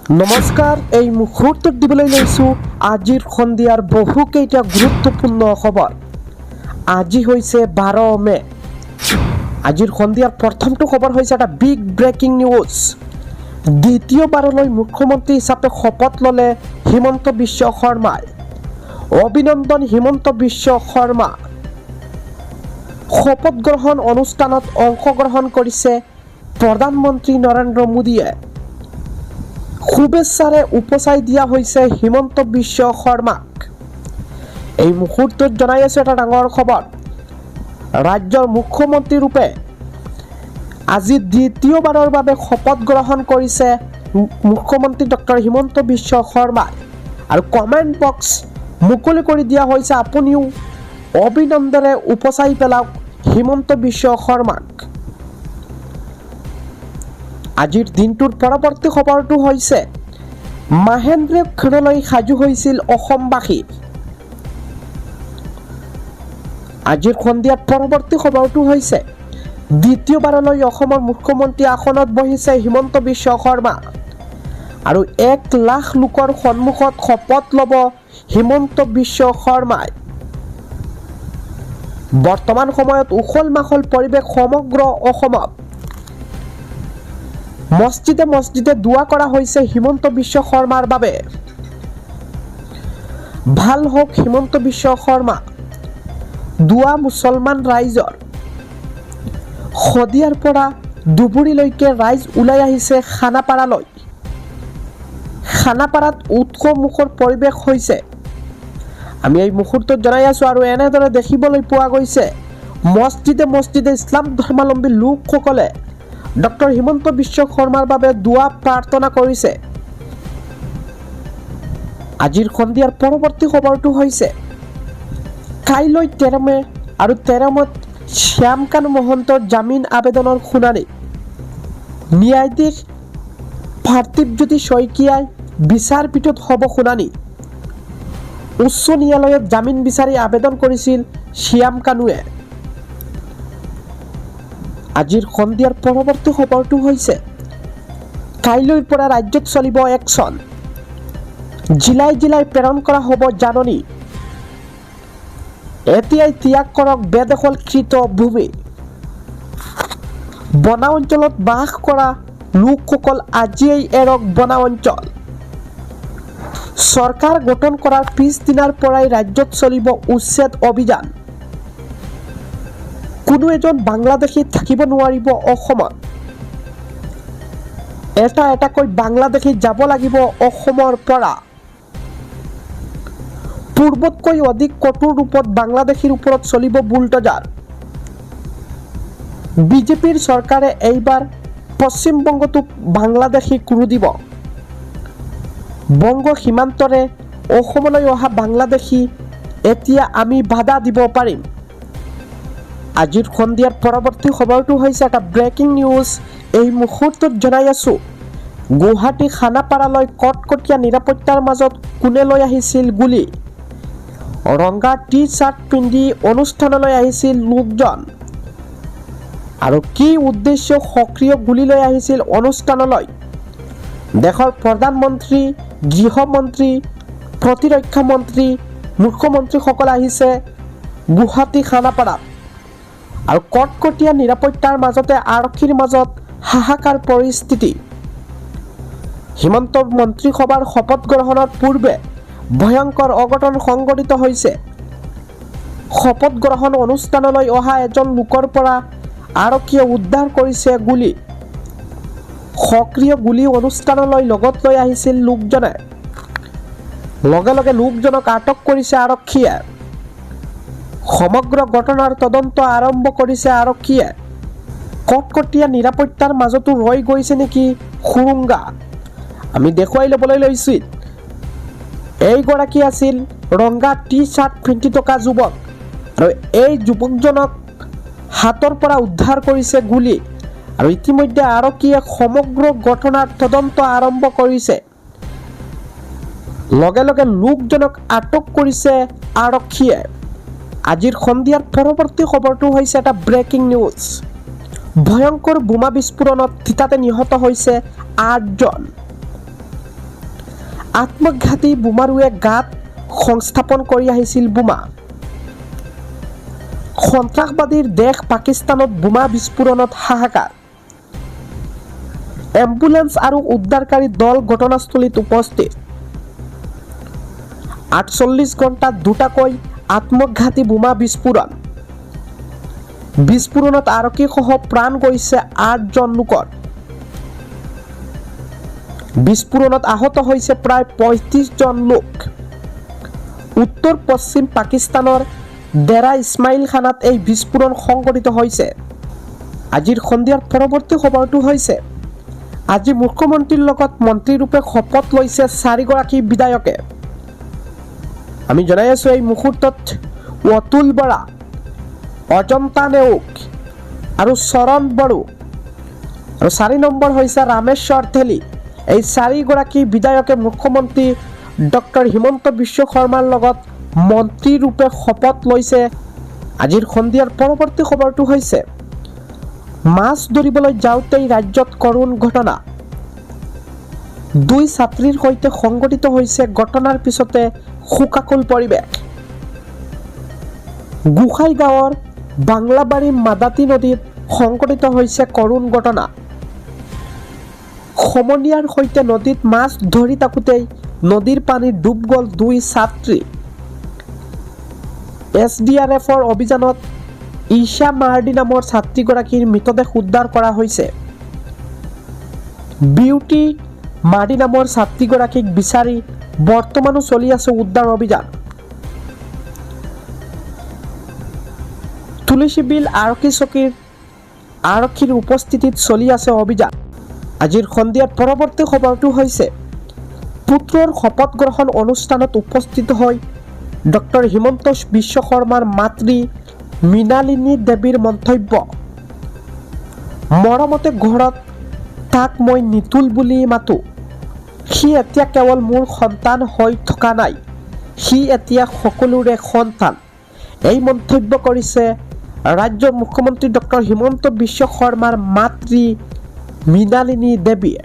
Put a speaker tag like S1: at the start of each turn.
S1: নমস্কাৰ, এই মুহূৰ্তত দিবলৈ লৈছোঁ আজিৰ সন্ধিয়াৰ বহুকেইটা গুৰুত্বপূৰ্ণ খবৰ। আজি হৈছে 12 মে। আজিৰ সন্ধিয়াৰ প্ৰথমটো খবৰ হৈছে এটা বিগ ব্ৰেকিং নিউজ। দ্বিতীয়বাৰলৈ মুখ্যমন্ত্ৰী হিচাপে শপত ল'লে হিমন্ত বিশ্ব শৰ্মাই। অভিনন্দন হিমন্ত বিশ্ব শৰ্মা। শপত গ্ৰহণ অনুষ্ঠানত অংশগ্ৰহণ কৰিছে প্ৰধানমন্ত্ৰী নৰেন্দ্ৰ মোদীয়ে। শুভেচ্ছাৰে উপচাই দিয়া হৈছে হিমন্ত বিশ্ব শৰ্মাক। এই মুহূৰ্তত জনাই আছো এটা ডাঙৰ খবৰ। ৰাজ্যৰ মুখ্যমন্ত্ৰী ৰূপে আজি দ্বিতীয়বাৰৰ বাবে শপত গ্ৰহণ কৰিছে মুখ্যমন্ত্ৰী ডক্টৰ হিমন্ত বিশ্ব শৰ্মাই। আৰু কমেণ্ট বক্স মুকলি কৰি দিয়া হৈছে, আপুনিও অভিনন্দনেৰে উপচাই পেলাওক হিমন্ত বিশ্ব শৰ্মাক। আজিৰ দিনটোৰ পৰৱৰ্তী খবৰটো হৈছে মাহেন্দ্ৰক্ষণলৈ সাজু হৈছিল অসমবাসী। আজিৰ সন্ধিয়াৰ পৰৱৰ্তী খবৰটো হৈছে দ্বিতীয়বাৰলৈ অসমৰ মুখ্যমন্ত্ৰী আসনত বহিছে হিমন্ত বিশ্ব শৰ্মা। আৰু 1 লাখ লোকৰ সন্মুখত শপত ল'ব হিমন্ত বিশ্ব শৰ্মাই। বৰ্তমান সময়ত উখল মাখল পৰিৱেশ সমগ্ৰ অসমত। মছজিদে মছজিদে দোৱা কৰা হৈছে হিমন্ত বিশ্ব শৰ্মাৰ বাবে। ভাল হওক হিমন্ত বিশ্ব শৰ্মা। দোৱা মুছলমান ৰাইজৰ। শদিয়াৰ পৰা ধুবুৰীলৈকে ৰাইজ ওলাই আহিছে খানাপাৰালৈ। খানাপাৰাত উৎসৱমুখৰ পৰিৱেশ হৈছে। আমি এই মুহূৰ্তত জনাই আছো। আৰু এনেদৰে দেখিবলৈ পোৱা গৈছে মছজিদে মছজিদে ইছলাম ধৰ্মাৱলম্বী লোকসকলে ডক্টৰ হিমন্ত বিশ্ব শৰ্মাৰ বাবে দোৱা প্ৰাৰ্থনা কৰিছে। আজিৰ সন্ধিয়াৰ পৰৱৰ্তী খবৰটো হৈছে কাইলৈ 13 মে আৰু 13 মেত শ্যামকানু মহন্তৰ জামিন আবেদনৰ শুনানি। ন্যায়াধীশ পাৰ্থিৱজ্যোতি শইকীয়াই বিচাৰপীঠত হ'ব শুনানি। উচ্চ ন্যায়ালয়ত জামিন বিচাৰি আবেদন কৰিছিল শ্যামকানুৱে। আজিৰ সন্ধিয়াৰ পৰৱৰ্তী খবৰটো হৈছে কাইলৈৰ পৰা ৰাজ্যত চলিব একশ্যন। জিলাই জিলাই প্ৰেৰণ কৰা হ'ব জাননী। এতিয়াই ত্যাগ কৰক বেদখলকৃত ভূমি। বনা অঞ্চলত বাস কৰা লোকসকল আজিয়েই এৰক বনা অঞ্চল। চৰকাৰ গঠন কৰাৰ পিছদিনাৰ পৰাই ৰাজ্যত চলিব উচ্ছেদ অভিযান। কোনো এজন বাংলাদেশী থাকিব নোৱাৰিব অসমত। এটা এটাকৈ বাংলাদেশী যাব লাগিব অসমৰ পৰা। পূৰ্বতকৈ অধিক কঠোৰ ৰূপত বাংলাদেশীৰ ওপৰত চলিব বুলডজাৰ। বিজেপিৰ চৰকাৰে এইবাৰ পশ্চিমবংগতো বাংলাদেশীক ৰু দিব। বংগ সীমান্তৰে অসমলৈ অহা বাংলাদেশী এতিয়া আমি বাধা দিব পাৰিম। আজিৰ সন্ধিয়াৰ পৰৱৰ্তী খবৰটো হৈছে এটা ব্ৰেকিং নিউজ। এই মুহূৰ্তত জনাই আছো গুৱাহাটী খানাপাৰালৈ কটকটীয়া নিৰাপত্তাৰ মাজত কোনে লৈ আহিছিল গুলী। ৰঙা টি-চাৰ্ট পিন্ধি অনুষ্ঠানলৈ আহিছিল লোকজন। আৰু কি উদ্দেশ্য সক্ৰিয় গুলী লৈ আহিছিল অনুষ্ঠানলৈ। দেশৰ প্ৰধানমন্ত্ৰী, গৃহমন্ত্ৰী, প্ৰতিৰক্ষা মন্ত্ৰী, মুখ্যমন্ত্ৰীসকল আহিছে গুৱাহাটী খানাপাৰাত। আৰু কটকটীয়া নিৰাপত্তাৰ মাজতে আৰক্ষীৰ মাজত হাহাকাৰ পৰিস্থিতি। হিমন্ত মন্ত্ৰীসভাৰ শপত গ্ৰহণৰ পূৰ্বে ভয়ংকৰ অঘটন সংঘটিত হৈছে। শপত গ্ৰহণ অনুষ্ঠানলৈ অহা এজন লোকৰ পৰা আৰক্ষীয়ে উদ্ধাৰ কৰিছে গুলী। সক্ৰিয় গুলী অনুষ্ঠানলৈ লগত লৈ আহিছিল লোকজনে। লগে লগে লোকজনক আটক কৰিছে আৰক্ষীয়ে। সমগ্ৰ ঘটনাৰ তদন্ত আৰম্ভ কৰিছে আৰক্ষীয়ে। কটকটীয়া নিৰাপত্তাৰ মাজতো ৰৈ গৈছে নেকি সুৰুংগা। আমি দেখুৱাই ল'বলৈ লৈছিল এইগৰাকী আছিল ৰঙা টি-চাৰ্ট পিন্ধি থকা যুৱক। আৰু এই যুৱকজনক হাতৰ পৰা উদ্ধাৰ কৰিছে গুলী। আৰু ইতিমধ্যে আৰক্ষীয়ে সমগ্ৰ ঘটনাৰ তদন্ত আৰম্ভ কৰিছে। লগে লগে লোকজনক আটক কৰিছে আৰক্ষীয়ে। আজিৰ সন্ধিয়াৰ পৰৱৰ্তী খবৰটো হৈছে এটা ব্ৰেকিং নিউজ। ভয়ংকৰ বোমা বিস্ফোৰণত থিতাতে নিহত হৈছে 8জন। আত্মঘাতী বোমাৰুৱে গাত সংস্থাপন কৰি আহিছিল বোমা। সন্ত্ৰাসবাদীৰ দেশ পাকিস্তানত বোমা বিস্ফোৰণত হাহাকাৰ। এম্বুলেন্স আৰু উদ্ধাৰকাৰী দল ঘটনাস্থলীত উপস্থিত। 48 ঘণ্টাত দুটাকৈ আত্মঘাতী বোমা বিস্ফোৰণ। বিস্ফোৰণত আৰক্ষীসহ প্ৰাণ গৈছে 8জন লোকৰ। বিস্ফোৰণত আহত হৈছে প্ৰায় 35জন লোক। উত্তৰ পশ্চিম পাকিস্তানৰ ডেৰা ইছমাইল খানাত এই বিস্ফোৰণ সংঘটিত হৈছে। আজিৰ সন্ধিয়াৰ পৰৱৰ্তী খবৰটো হৈছে আজি মুখ্যমন্ত্ৰীৰ লগত মন্ত্ৰীৰূপে শপত লৈছে 4গৰাকী বিধায়কে। আমি জনাই আছো এই মুহূৰ্তত অতুল বৰা, অজন্তা নেওগ আৰু চৰণ বড়ো আৰু 4 নম্বৰ হৈছে ৰামেশ্বৰ থেলি। এই 4গৰাকী বিধায়কে মুখ্যমন্ত্ৰী ডক্টৰ হিমন্ত বিশ্ব শৰ্মাৰ লগত মন্ত্ৰীৰূপে শপত লৈছে। আজিৰ সন্ধিয়াৰ পৰৱৰ্তী খবৰটো হৈছে মাছ ধৰিবলৈ যাওঁতেই ৰাজ্যত কৰুণ ঘটনা। 2 ছাত্ৰীৰ সৈতে সংঘটিত হৈছে ঘটনাৰ পিছতে শোকাকুল পৰিৱেশ। গোসাই গাঁৱৰ বাংলাবাৰী মাদাতি নদীত সংঘটিত হৈছে কৰুণ ঘটনা। সমনীয়াৰ সৈতে নদীত মাছ ধৰি থাকোঁতেই নদীৰ পানীত ডুব গ'ল 2 ছাত্ৰী। SDRFৰ অভিযানত ঈশা মাৰ্ডি নামৰ ছাত্ৰীগৰাকীৰ মৃতদেহ উদ্ধাৰ কৰা হৈছে। বিউটি মাৰ্ডি নামৰ ছাত্ৰীগৰাকীক বিচাৰি বৰ্তমানো চলি আছে উদ্ধাৰ অভিযান। তুলসীবিল আৰক্ষী চকীৰ আৰক্ষীৰ উপস্থিতিত চলি আছে অভিযান। আজিৰ সন্ধিয়াৰ পৰৱৰ্তী খবৰটো হৈছে পুত্ৰৰ শপত গ্ৰহণ অনুষ্ঠানত উপস্থিত হৈ ডক্টৰ হিমন্ত বিশ্ব শৰ্মাৰ মাতৃ মৃণালিনী দেৱীৰ মন্তব্য। মৰমতে ঘৰত তাক মই নিতুল বুলি মাতো। সি এতিয়া কেৱল মোৰ সন্তান হৈ থকা নাই, সি এতিয়া সকলোৰে সন্তান। এই মন্তব্য কৰিছে ৰাজ্যৰ মুখ্যমন্ত্ৰী ডক্টৰ হিমন্ত বিশ্ব শৰ্মাৰ মাতৃ মৃণালিনী দেৱীয়ে।